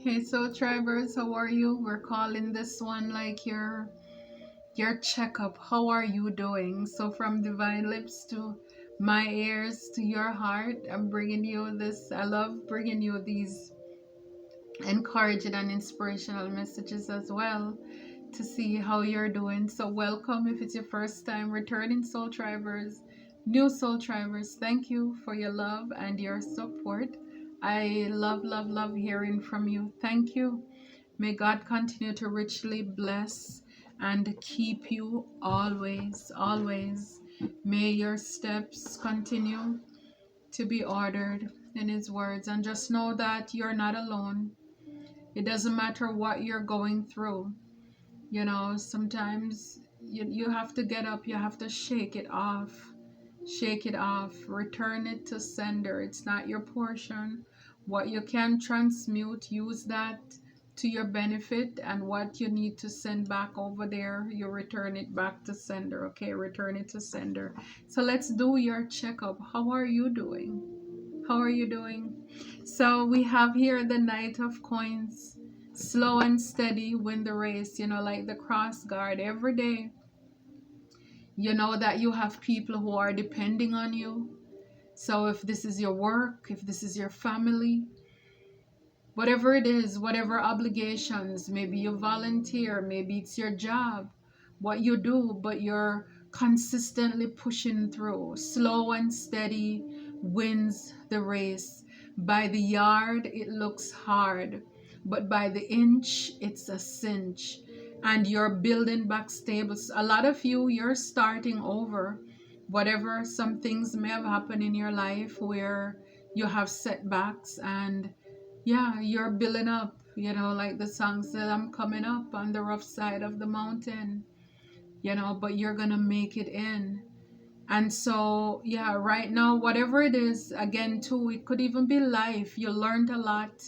Okay, so Tribers, how are you? We're calling this one like your checkup. How are you doing? So from divine lips to my ears to your heart, I'm bringing you this. I love bringing you these encouraging and inspirational messages as well to see how you're doing. So welcome if it's your first time returning soul Tribers, new soul Tribers. Thank you for your love and your support. I love hearing from you. Thank you. May God continue to richly bless and keep you always. May your steps continue to be ordered in His words. And just know that you're not alone. It doesn't matter what you're going through. You know, sometimes you have to get up, you have to shake it off. Shake it off, return it to sender. It's not your portion. What you can transmute, use that to your benefit, and what you need to send back over there, you return it back to sender. Okay, return it to sender. So let's do your checkup. How are you doing? How are you doing? So we have here the Knight of Coins. Slow and steady win the race, you know, like the cross guard every day. You know that you have people who are depending on you. So if this is your work, if this is your family, whatever it is, whatever obligations, maybe you volunteer, maybe it's your job, what you do, but you're consistently pushing through. Slow and steady wins the race. By the yard, it looks hard, but by the inch, it's a cinch. And you're building back stables. A lot of you, you're starting over. Whatever, some things may have happened in your life where you have setbacks, and yeah, you're building up, you know, like the song said, I'm coming up on the rough side of the mountain, you know, but you're gonna make it in. And so, yeah, right now, whatever it is, again, too, it could even be life. You learned a lot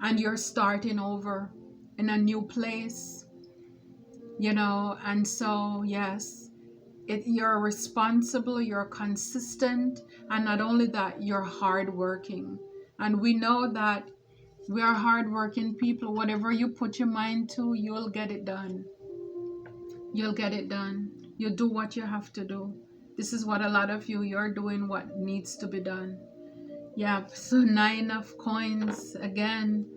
and you're starting over in a new place, you know, and so, yes, you're responsible, you're consistent, and not only that, you're hardworking. And we know that we are hardworking people. Whatever you put your mind to, you'll get it done. You'll get it done. You do what you have to do. This is what a lot of you're doing what needs to be done. Yeah, so 9 of Coins again.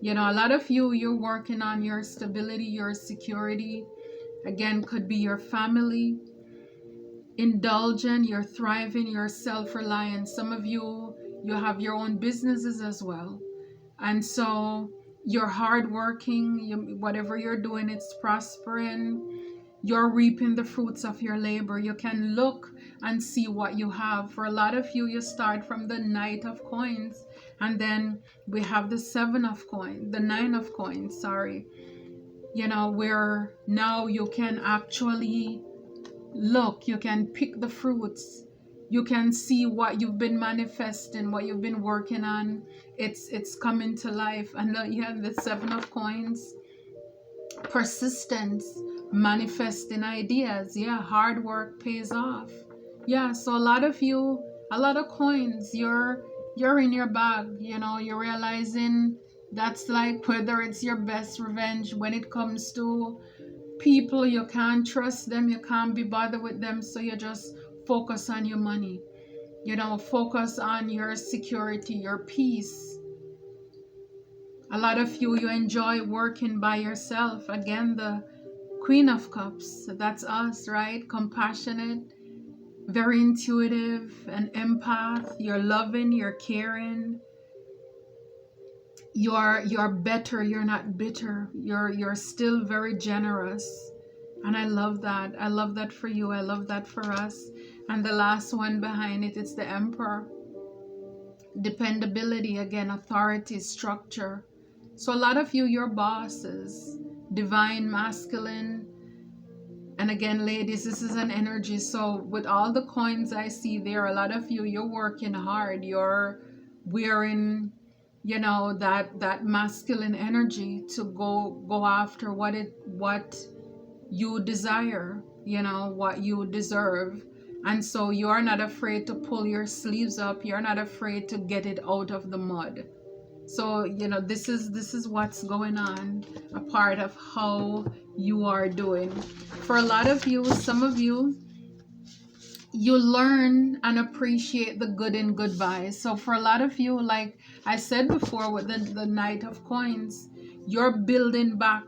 You know, a lot of you're working on your stability, your security. Again, could be your family. Indulgent, you're thriving, you're self-reliant. Some of you have your own businesses as well. And so you're hardworking, whatever you're doing, it's prospering. You're reaping the fruits of your labor. You can look and see what you have. For a lot of you start from the Knight of Coins, and then we have the 7 of Coins, the 9 of Coins, sorry. You know, where now you can actually look, you can pick the fruits. You can see what you've been manifesting, what you've been working on. It's coming to life. And yeah, the 7 of Coins, persistence, manifesting ideas. Yeah, hard work pays off. Yeah, so a lot of coins, you're in your bag. You know, you're realizing that's like whether it's your best revenge when it comes to people. You can't trust them, you can't be bothered with them, so you just focus on your money, you know, focus on your security, your peace. A lot of you enjoy working by yourself. Again, the Queen of Cups, that's us, right? Compassionate, very intuitive, an empath. You're loving, you're caring, you're better, you're not bitter, you're still very generous. And I love that for you, I love that for us. And the last one behind it, it's the Emperor. Dependability, again, authority, structure. So a lot of you're bosses, divine masculine. And again, ladies, this is an energy. So with all the coins I see there, a lot of you're working hard, you're wearing, you know, that masculine energy to go after what you desire, you know, what you deserve. And so you're not afraid to pull your sleeves up. You're not afraid to get it out of the mud. So, you know, this is what's going on, a part of how you are doing. For a lot of you, some of you, you learn and appreciate the good in goodbye. So for a lot of you, like I said before with the Knight of Coins, you're building back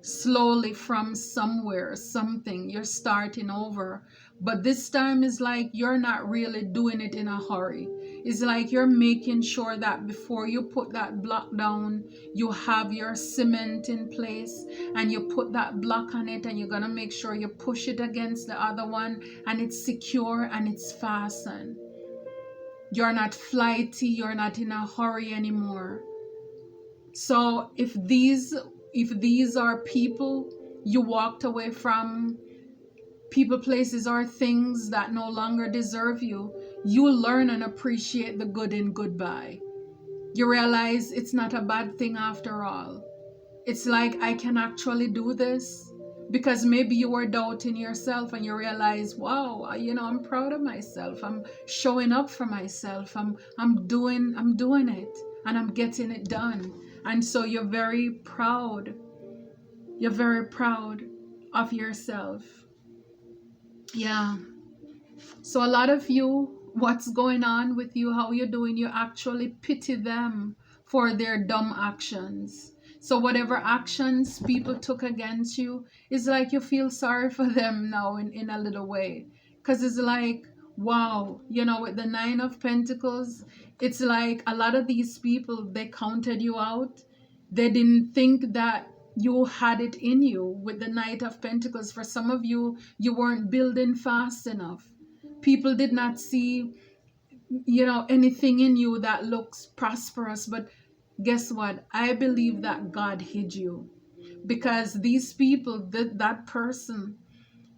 slowly from somewhere, something. You're starting over. But this time is like you're not really doing it in a hurry. It's like you're making sure that before you put that block down, you have your cement in place and you put that block on it, and you're going to make sure you push it against the other one and it's secure and it's fastened. You're not flighty, you're not in a hurry anymore. So if these are people you walked away from, people, places, or things that no longer deserve you, you learn and appreciate the good in goodbye. You realize it's not a bad thing after all. It's like, I can actually do this. Because maybe you were doubting yourself and you realize, wow, you know, I'm proud of myself. I'm showing up for myself. I'm doing it, and I'm getting it done. And so you're very proud. You're very proud of yourself. Yeah. So a lot of you, what's going on with you, how you're doing, you actually pity them for their dumb actions. So whatever actions people took against you, it's like you feel sorry for them now in a little way. Because it's like, wow, you know, with the Nine of Pentacles, it's like a lot of these people, they counted you out. They didn't think that you had it in you. With the Knight of Pentacles, for some of you, you weren't building fast enough. People did not see, you know, anything in you that looks prosperous. But guess what? I believe that God hid you, because these people, that person,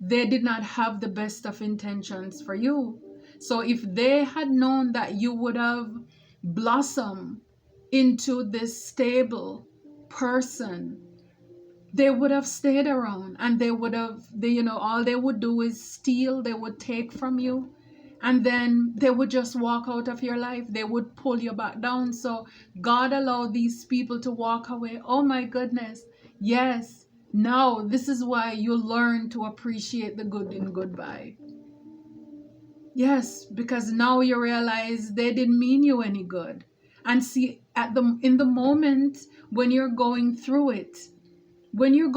they did not have the best of intentions for you. So if they had known that you would have blossomed into this stable person, they would have stayed around, and they would have, you know, all they would do is steal. They would take from you, and then they would just walk out of your life. They would pull you back down. So God allowed these people to walk away. Oh my goodness. Yes. Now this is why you learn to appreciate the good in goodbye. Yes, because now you realize they didn't mean you any good. And see, in the moment when you're going through it, you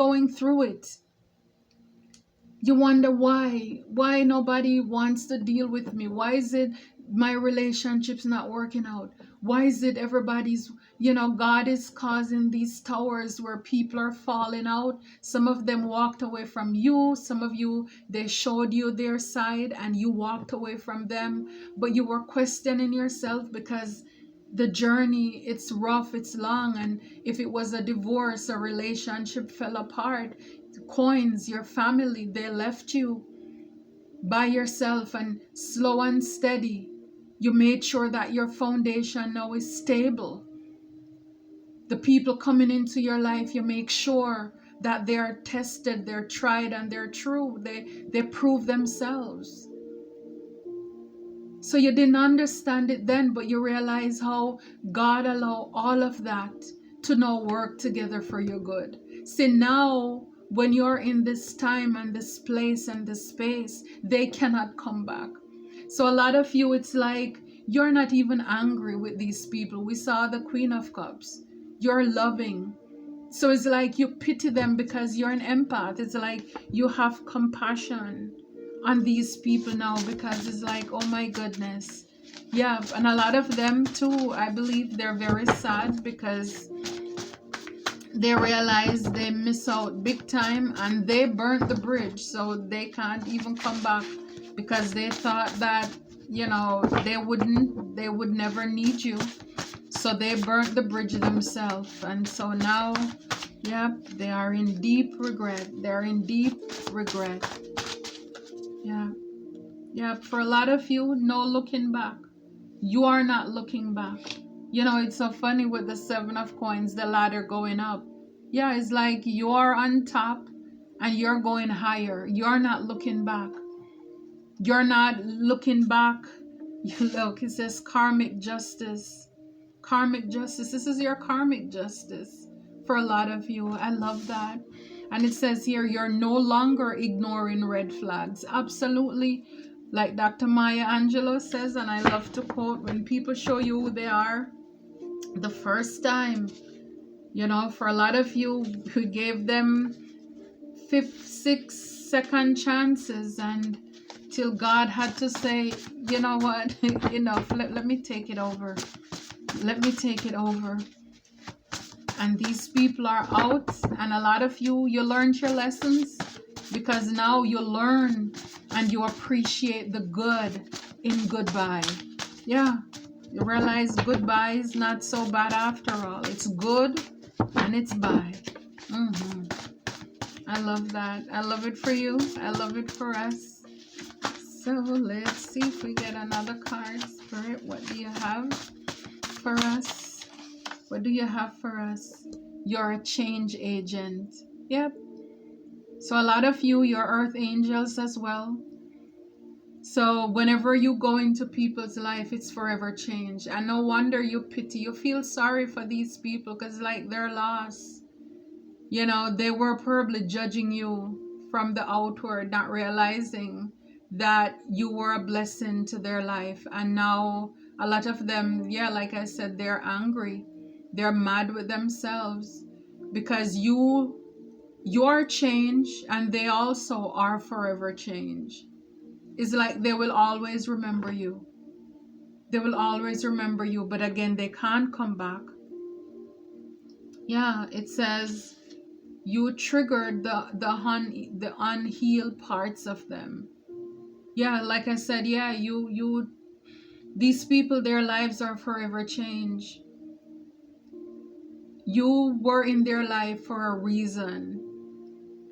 wonder why nobody wants to deal with me. Why is it my relationship's not working out? Why is it everybody's, you know, God is causing these towers where people are falling out. Some of them walked away from you. Some of you, they showed you their side and you walked away from them. But you were questioning yourself because the journey, it's rough, it's long. And if it was a divorce, a relationship fell apart, Coins, your family, they left you by yourself, and slow and steady, you made sure that your foundation now is stable. The people coming into your life, you make sure that they are tested, they're tried, and they're true. They prove themselves. So you didn't understand it then, but you realize how God allowed all of that to now work together for your good. See, now when you're in this time and this place and this space, they cannot come back. So a lot of you, it's like you're not even angry with these people. We saw the Queen of Cups. You're loving. So it's like you pity them because you're an empath. It's like you have compassion on these people now, because it's like, oh my goodness. Yeah, and a lot of them too, I believe they're very sad because they realize they miss out big time and they burnt the bridge, so they can't even come back because they thought that, you know, they would never need you. So they burnt the bridge themselves, and so now, yep, they are in deep regret. They're in deep regret. Yeah, for a lot of you, no looking back. You are not looking back. You know, it's so funny with the Seven of Coins, the ladder going up. Yeah, it's like you're on top and you're going higher. You're not looking back. You're not looking back. You look, it says karmic justice. Karmic justice. This is your karmic justice for a lot of you. I love that. And it says here, you're no longer ignoring red flags. Absolutely. Like Dr. Maya Angelou says, and I love to quote, when people show you who they are the first time, you know, for a lot of you who gave them 6 second chances, and till God had to say, you know what, enough, let me take it over. Let me take it over. And these people are out, and a lot of you learned your lessons, because now you learn and you appreciate the good in goodbye. Yeah, you realize goodbye is not so bad after all. It's good and it's bye. I love that. I love it for you. I love it for us. So let's see if we get another card. Spirit, what do you have for us? What do you have for us? You're a change agent. Yep. So a lot of you, you're earth angels as well. So whenever you go into people's life, it's forever change. And no wonder you pity. You feel sorry for these people, because like they're lost. You know, they were probably judging you from the outward, not realizing that you were a blessing to their life. And now a lot of them, yeah, like I said, they're angry. They're mad with themselves, because you're change, and they also are forever change. It's like they will always remember you. They will always remember you, but again, they can't come back. Yeah, it says you triggered the unhealed parts of them. Yeah, like I said, yeah, these people, their lives are forever changed. You were in their life for a reason,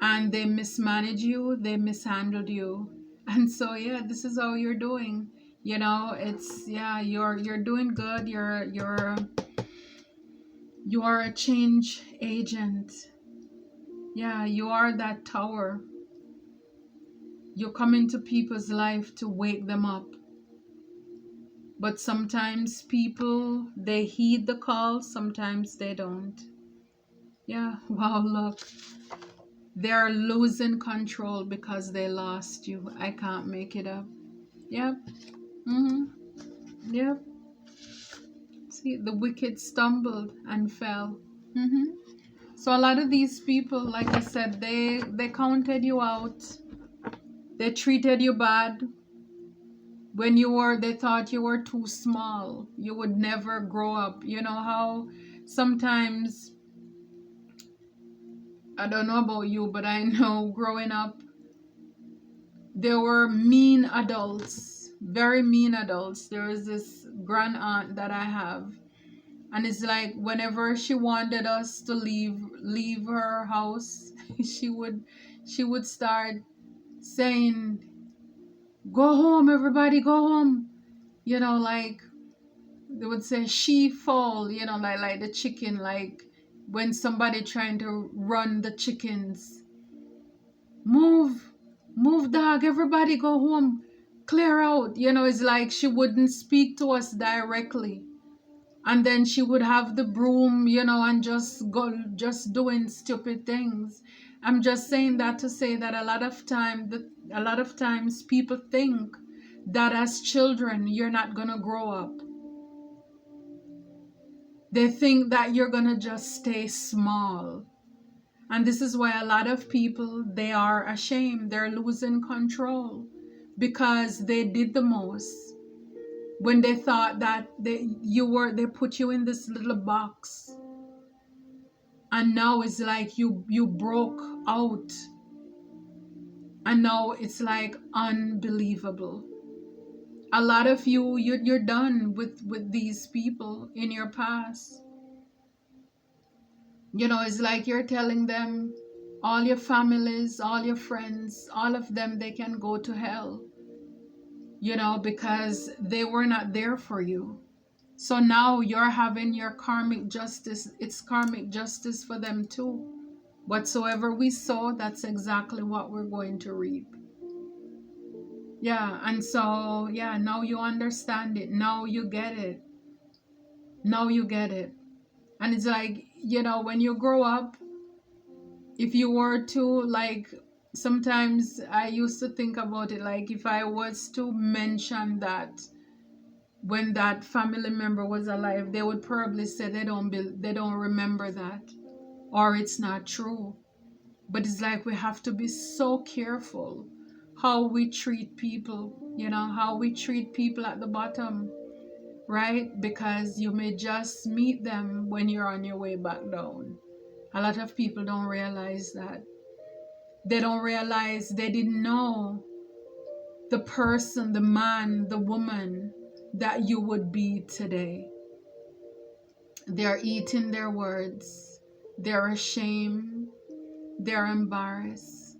and they mismanaged you, they mishandled you. And so yeah, this is how you're doing. You know, it's, yeah, you're doing good. You're a change agent. Yeah, you are that tower. You come into people's life to wake them up. But sometimes people, they heed the call, sometimes they don't. Yeah, wow, look. They're losing control because they lost you. I can't make it up. Yep. Yep. See, the wicked stumbled and fell. So a lot of these people, like I said, they counted you out. They treated you bad. When they thought you were too small. You would never grow up. You know how sometimes, I don't know about you, but I know growing up, there were mean adults, very mean adults. There was this grand aunt that I have, and it's like whenever she wanted us to leave her house, she would start saying, "Go home, everybody, go home." You know, like they would say she fall, you know, like the chicken, like when somebody trying to run the chickens. Move, move, dog, everybody go home, clear out. You know, it's like she wouldn't speak to us directly. And then she would have the broom, you know, and just doing stupid things. I'm just saying that to say that a lot of times people think that as children you're not gonna grow up. They think that you're gonna just stay small. And this is why a lot of people, they are ashamed. They're losing control because they did the most. When they thought that they put you in this little box. And now it's like you broke out. And now it's like unbelievable. A lot of you're done with these people in your past. You know, it's like you're telling them, all your families, all your friends, all of them, they can go to hell. You know, because they were not there for you. So now you're having your karmic justice. It's karmic justice for them too. Whatsoever we sow, that's exactly what we're going to reap. Yeah, and so, yeah, now you understand it. Now you get it. Now you get it. And it's like, you know, when you grow up, if you were to like, sometimes I used to think about it, like if I was to mention that when that family member was alive, they would probably say they don't remember that, or it's not true. But it's like we have to be so careful how we treat people, you know, how we treat people at the bottom, right? Because you may just meet them when you're on your way back down. A lot of people don't realize that. They don't realize, they didn't know the person, the man, the woman that you would be today. They're eating their words, they're ashamed, they're embarrassed.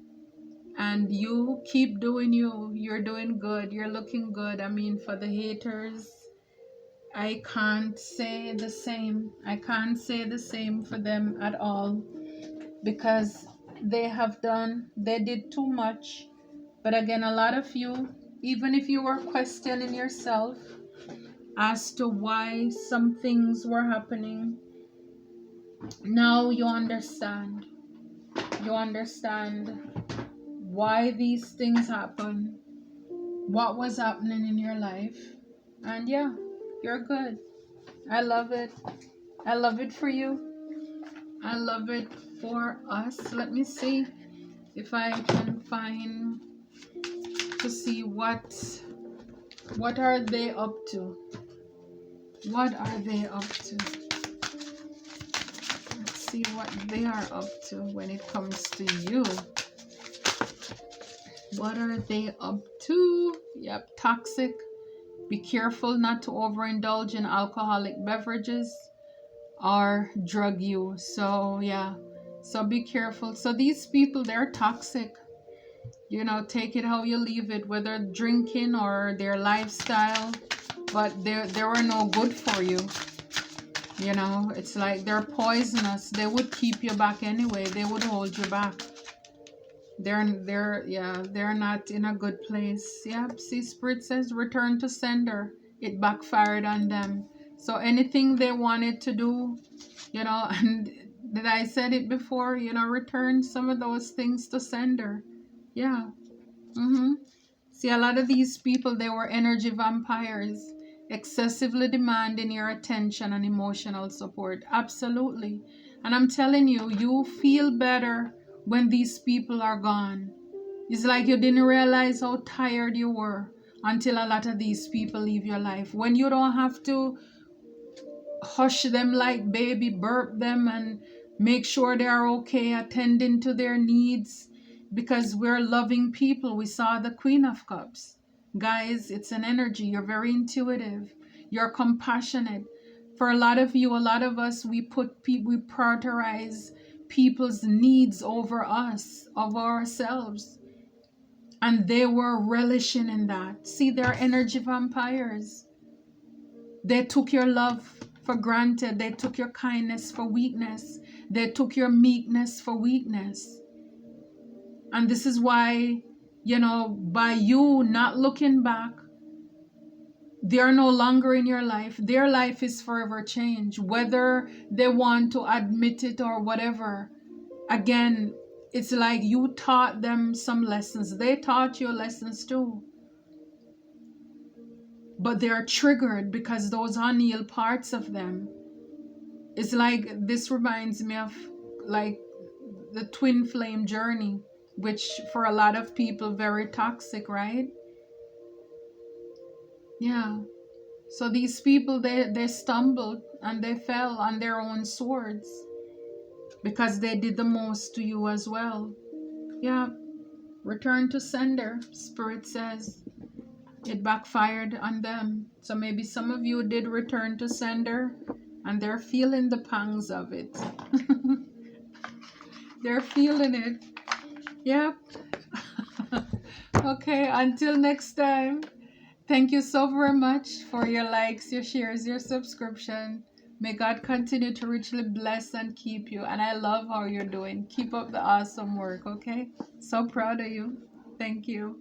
And you keep doing you. You're doing good. You're looking good. I mean, for the haters, I can't say the same. I can't say the same for them at all, because they did too much. But again, a lot of you, even if you were questioning yourself as to why some things were happening, now you understand. You understand why these things happen, what was happening in your life. And yeah, you're good. I love it. I love it for you. I love it for us. Let me see if I can find to see what are they up to. What are they up to? Let's see what they are up to when it comes to you. What are they up to? Yep, toxic. Be careful not to overindulge in alcoholic beverages or drug use. So yeah, so be careful. So these people, they're toxic. You know, take it how you leave it, whether drinking or their lifestyle, but they were no good for you. You know, it's like they're poisonous. They would keep you back anyway. They would hold you back. They're not in a good place. Yep, see, Spirit says return to sender. It backfired on them. So anything they wanted to do, you know, and did I said it before, you know, return some of those things to sender. Yeah. See, a lot of these people, they were energy vampires, excessively demanding your attention and emotional support. Absolutely. And I'm telling you, you feel better when these people are gone. It's like you didn't realize how tired you were until a lot of these people leave your life. When you don't have to hush them like baby, burp them, and make sure they are okay, attending to their needs, because we're loving people. We saw the Queen of Cups. Guys, it's an energy. You're very intuitive. You're compassionate. For a lot of you, a lot of us, we prioritize people's needs over us, over ourselves. And they were relishing in that. See, they're energy vampires. They took your love for granted. They took your kindness for weakness. They took your meekness for weakness. And this is why, you know, by you not looking back, they are no longer in your life. Their life is forever changed, whether they want to admit it or whatever. Again, it's like you taught them some lessons. They taught you lessons too. But they are triggered because those unhealed parts of them. It's like, this reminds me of like the twin flame journey, which for a lot of people, very toxic, right? Yeah. So these people, they stumbled and they fell on their own swords because they did the most to you as well. Yeah. Return to sender, Spirit says. It backfired on them. So maybe some of you did return to sender and they're feeling the pangs of it. They're feeling it. Yep. Okay, until next time. Thank you so very much for your likes, your shares, your subscription. May God continue to richly bless and keep you. And I love how you're doing. Keep up the awesome work, okay? So proud of you. Thank you.